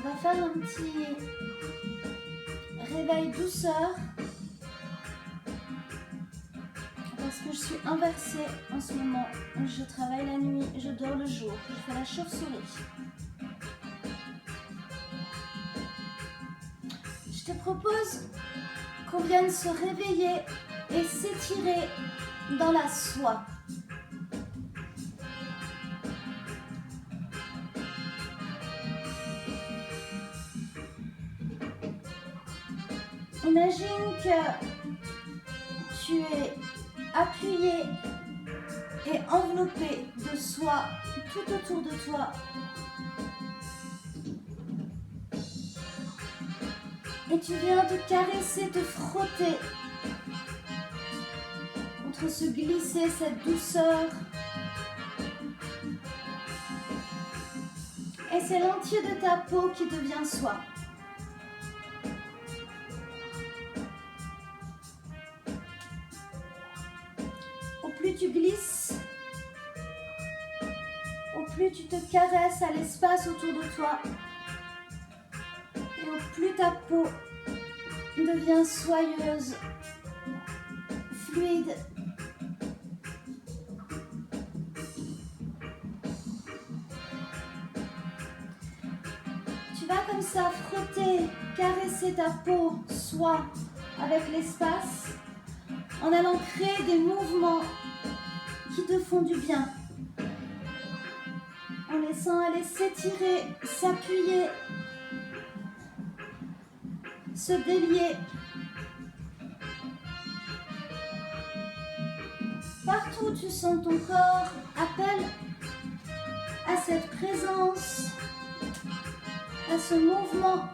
On va faire un petit réveil douceur parce que je suis inversée en ce moment. Je travaille la nuit, je dors le jour, je fais la chauve-souris. Je te propose qu'on vienne se réveiller et s'étirer dans la soie. Imagine que tu es appuyé et enveloppé de soie tout autour de toi. Et tu viens te caresser, te frotter contre se glisser cette douceur. Et c'est l'entier de ta peau qui devient soie. Au plus tu glisses, au plus tu te caresses à l'espace autour de toi, et au plus ta peau devient soyeuse, fluide. Tu vas comme ça frotter, caresser ta peau soie avec l'espace en allant créer des mouvements qui te font du bien. En laissant aller s'étirer, s'appuyer, se délier. Partout où tu sens ton corps, appelle à cette présence, à ce mouvement.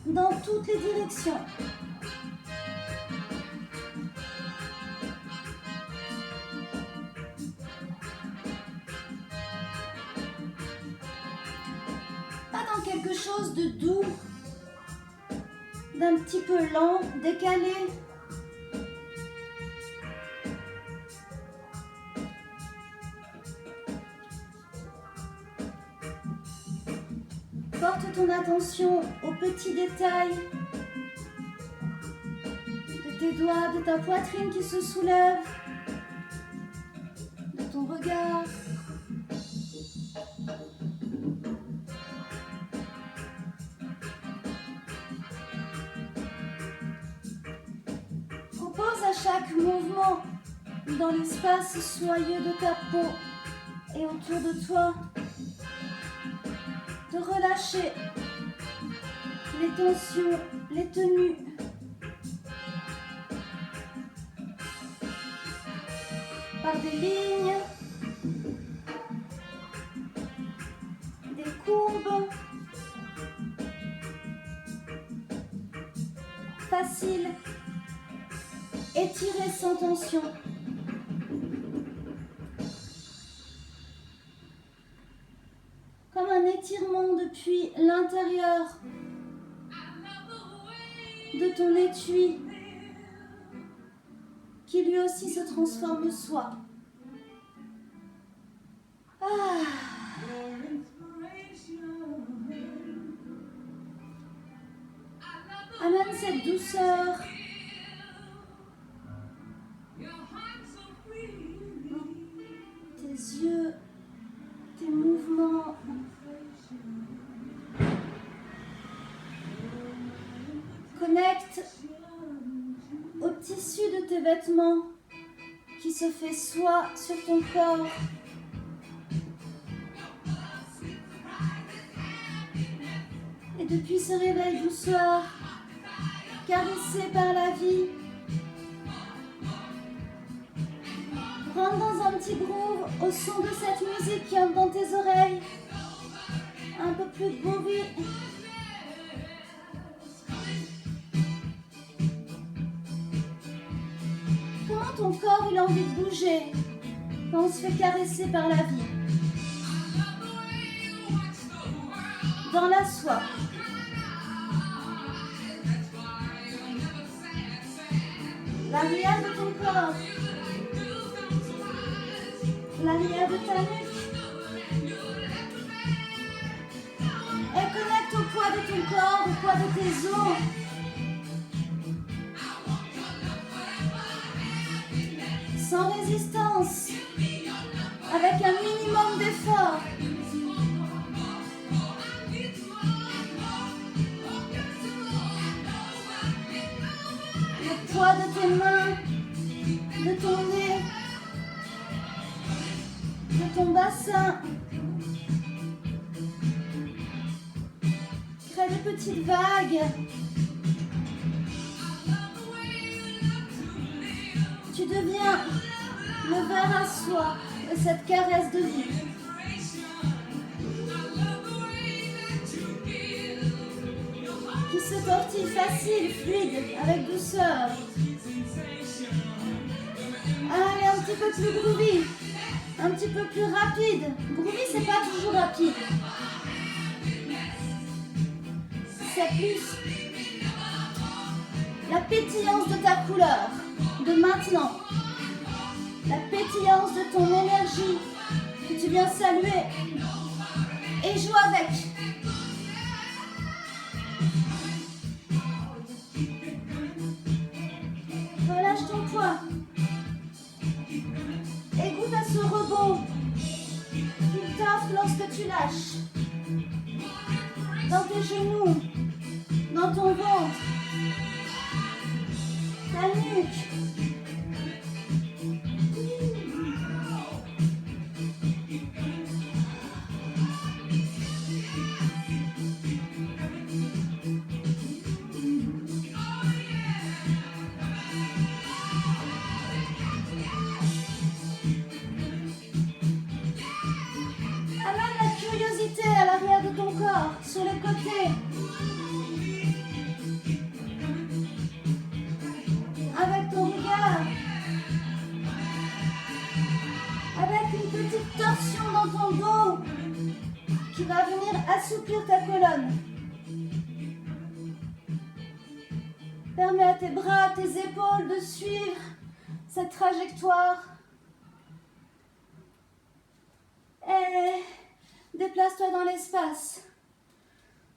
Dans toutes les directions. Pas dans quelque chose de doux, d'un petit peu lent, décalé. Porte ton attention aux petits détails de tes doigts, de ta poitrine qui se soulève, de ton regard. Propose à chaque mouvement dans l'espace soyeux de ta peau et autour de toi de relâcher les tensions, les tenues. Par des lignes, des courbes, faciles, étirées sans tension. Comme un étirement depuis l'intérieur de ton étui qui lui aussi se transforme soi. Amène cette douceur dans tes yeux, tes mouvements. Connecte au tissu de tes vêtements qui se fait soie sur ton corps. Et depuis ce réveil douceur, caressé par la vie, rentre dans un petit groove au son de cette musique qui entre dans tes oreilles. Un peu plus de bruit. Comment ton corps il a envie de bouger quand on se fait caresser par la vie? Dans la soie. L'arrière de ton corps. l'arrière de ta nuque. Et connecte au poids de ton corps, au poids de tes os. Sans résistance, avec un minimum d'effort. Le poids de tes mains, de ton nez, de ton bassin. Crée des petites vagues. Tu deviens le verre à soie de cette caresse de vie. Qui se tortille facile, fluide, avec douceur. Allez, un petit peu plus groovy, un petit peu plus rapide. Groovy, c'est pas toujours rapide. C'est plus la pétillance de ta couleur, de maintenant. La pétillance de ton énergie que tu viens saluer et joue avec. Relâche ton poids et goûte à ce rebond qu'il t'offre lorsque tu lâches. Dans tes genoux, dans ton ventre, ta nuque. Sur les côtés, avec ton regard, avec une petite torsion dans ton dos qui va venir assouplir ta colonne. Permets à tes bras, à tes épaules de suivre cette trajectoire et déplace-toi dans l'espace.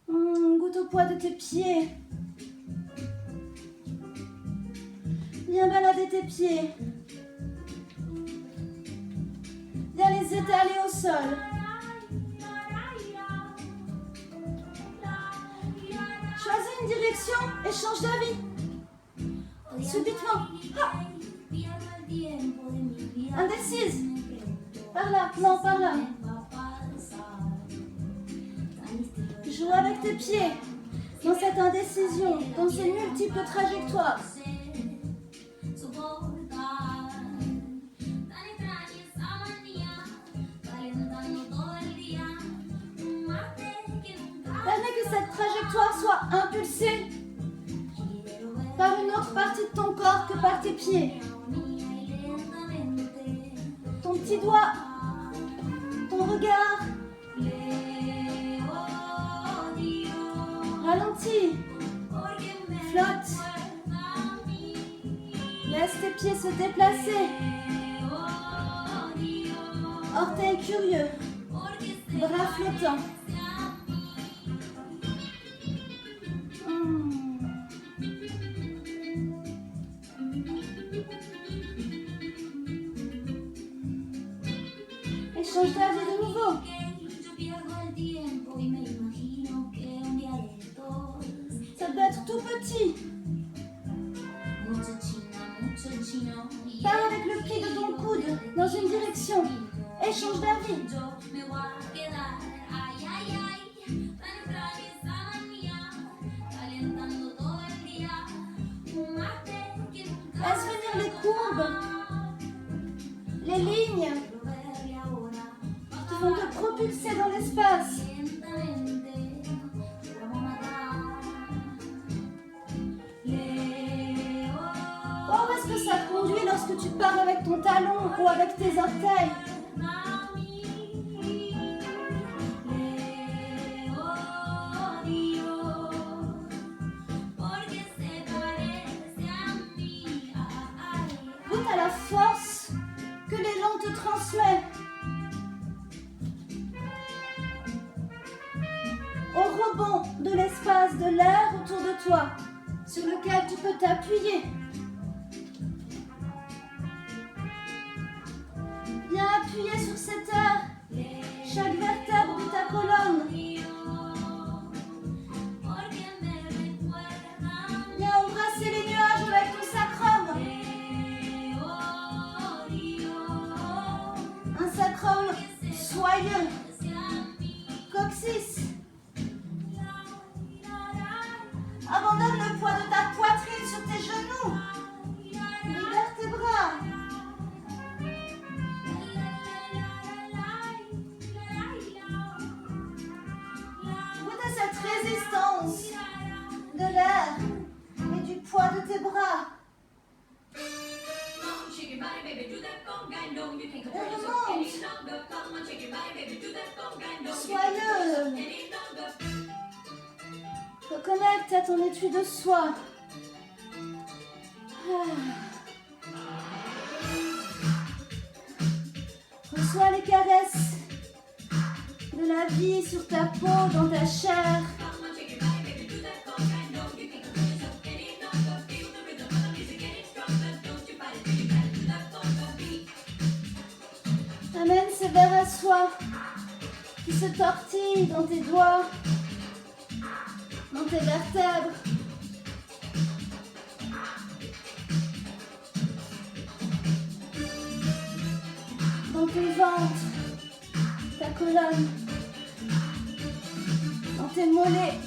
Goûte au poids de tes pieds. Viens balader tes pieds. Viens les étaler au sol. Choisis une direction et change d'avis. Subitement. Ah. Indécise. Par là, non, par là. Joue avec tes pieds dans cette indécision, dans ces multiples trajectoires. Permets que cette trajectoire soit impulsée par une autre partie de ton corps que par tes pieds. Ton petit doigt, ton regard. Ralentis, flotte, laisse tes pieds se déplacer, orteils curieux, bras flottants. Et change d'avis de nouveau. Ça peut être tout petit. Pars avec le pli de ton coude dans une direction et change d'avis. Laisse venir les courbes, les lignes qui vont te propulser dans l'espace. Ça te conduit lorsque tu pars avec ton talon ou avec tes orteils. Goûte à la force que l'élan te transmet. de l'air autour de toi, sur lequel tu peux t'appuyer. Viens appuyer sur cet air, chaque vertèbre de ta colonne. Viens embrasser les nuages avec ton sacrum. Un sacrum soyeux. Coccyx. Abandonne le poids de ta poitrine sur tes genoux. Libère tes bras. Goûte à cette résistance de l'air et du poids de tes bras. Soyeux. Reconnecte à ton étui de soie. Reçois les caresses de la vie sur ta peau, dans ta chair. Amène ces vers à soie qui se tortillent dans tes doigts, dans tes vertèbres. Dans ton ventre, ta colonne, dans tes mollets,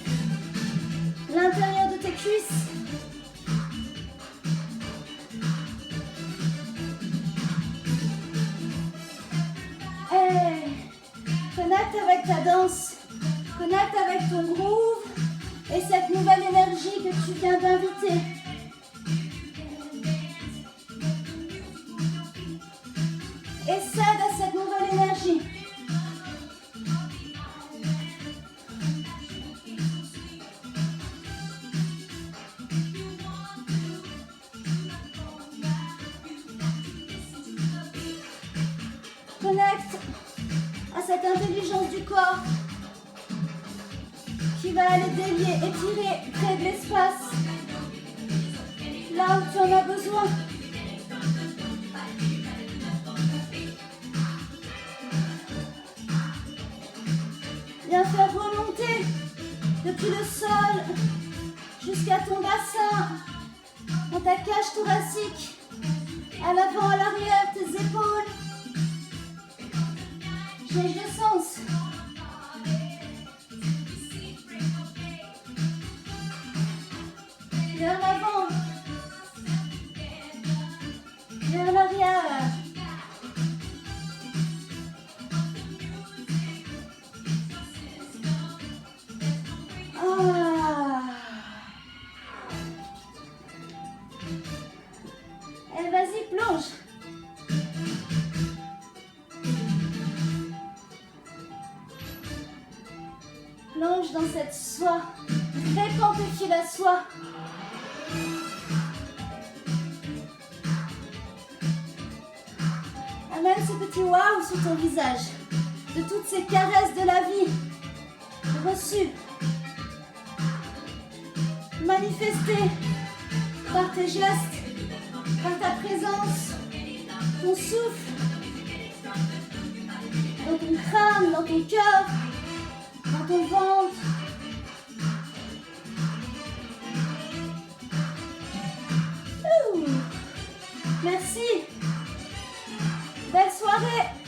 l'intérieur de tes cuisses. Connecte avec ta danse, connecte avec ton groove et cette nouvelle énergie que tu viens d'inviter. Et cède à cette nouvelle énergie. Connecte à cette intelligence du corps qui va aller délier, étirer, créer de l'espace là où tu en as besoin. Viens faire remonter depuis le sol jusqu'à ton bassin, dans ta cage thoracique, à l'avant, à l'arrière, tes épaules. Change de sens. Vers l'avant. Vers l'arrière. Et vas-y, plonge. Plonge dans cette soie. Réquentifie la soie. Amène ce petit waouh sur ton visage. De toutes ces caresses de la vie. Reçues. Manifestées par tes gestes, par ta présence, ton souffle, dans ton crâne, dans ton cœur, dans ton ventre. Ouh. Merci. Belle soirée.